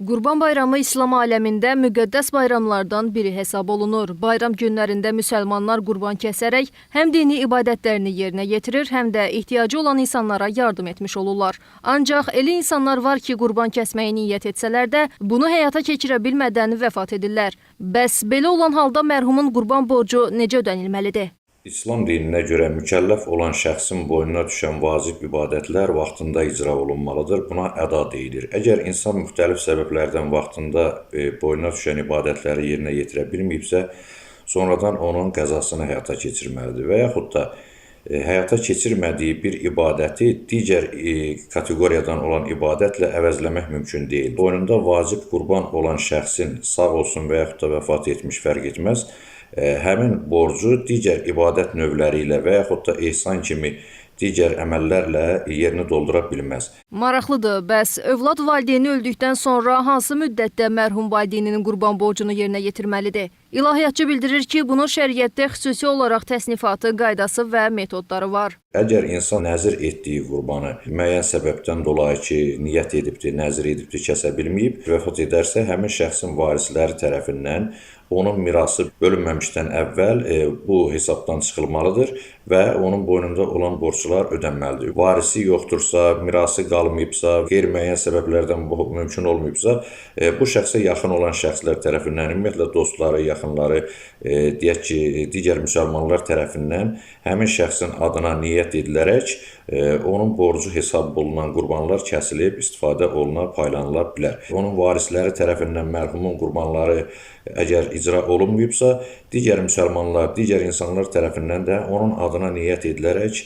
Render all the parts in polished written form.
Qurban Bayramı İslam aləmində müqəddəs bayramlardan biri hesab olunur. Bayram günlərində müsəlmanlar qurban kəsərək həm dini ibadətlərini yerinə yetirir, həm də ehtiyacı olan insanlara yardım etmiş olurlar. Ancaq elə insanlar var ki, qurban kəsməyi niyyət etsələr də bunu həyata keçirə bilmədən vəfat edirlər. Bəs belə olan halda mərhumun qurban borcu necə ödənilməlidir? İslam dininə görə mükəlləf olan şəxsin boynuna düşən vacib ibadətlər vaxtında icra olunmalıdır. Buna əda deyilir. Əgər insan müxtəlif səbəblərdən vaxtında boynuna düşən ibadətləri yerinə yetirə bilməyibsə, sonradan onun qəzasını həyata keçirməlidir və yaxud da həyata keçirmədiyi bir ibadəti digər kateqoriyadan olan ibadətlə əvəzləmək mümkün deyil. Boynunda vacib qurban olan şəxsin sağ olsun və yaxud da vəfat etmiş fərq etməz, həmin borcu digər ibadət növləri ilə və yaxud da ehsan kimi digər əməllərlə yerini doldura bilməz. Maraqlıdır. Bəs övlad valideyni öldükdən sonra hansı müddətdə mərhum valideyninin qurban borcunu yerinə yetirməlidir? İlahiyyatçı bildirir ki, bunun şəriətdə xüsusi olaraq təsnifatı, qaydası və metodları var. Əgər insan nəzir etdiyi qurbanı müəyyən səbəbdən dolayı ki, niyyət edibdir, nəzir edibdir, kəsə bilməyib, vəfat edərsə, həmin şəxsin varisləri tərəfindən onun mirası bölünməmişdən əvvəl bu hesabdan çıxılmalıdır və onun boynunda olan borclar ödənməlidir. Varisi yoxdursa, mirası qalmayıbsa, qeyri-müəyyən səbəblərdən bu mümkün olmayıbsa, bu şəxsə yaxın olan şəxslər tərəfindən, ümumiyyətlə dostları, yaxınları, deyək ki, digər müsəlmanlar tərəfindən həmin şəxsin adına niyyət edilərək onun borcu hesab olunan qurbanlar kəsilib, istifadə oluna, paylanıla bilər. Onun varisləri tərəfindən mərhumun qurbanları əgər icra olunmayıbsa, digər müsəlmanlar, digər insanlar tərəfindən də onun adına niyyət edilərək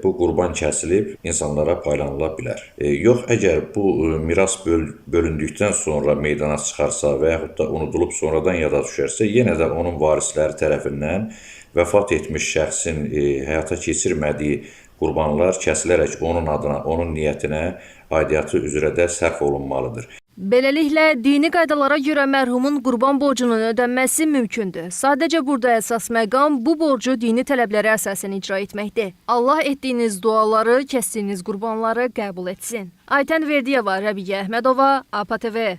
bu qurban kəsilib insanlara paylanıla bilər. Yox, əgər bu miras bölündükdən sonra meydana çıxarsa və yaxud da unudulub sonradan yada düşərsə, yenə də onun varisləri tərəfindən vəfat etmiş şəxsin həyata keçirmədiyi qurbanlar kəsilərək onun adına, onun niyyətinə, aidiyyatı üzrə də sərf olunmalıdır. Beləliklə, dini qaydalara görə mərhumun qurban borcunun ödənməsi mümkündür. Sadəcə burada əsas məqam bu borcu dini tələblərə əsasən icra etməkdir. Allah etdiyiniz duaları, kəsdiyiniz qurbanları qəbul etsin. Aytən Verdiyeva, Rəbiyyə Əhmədova, APA TV.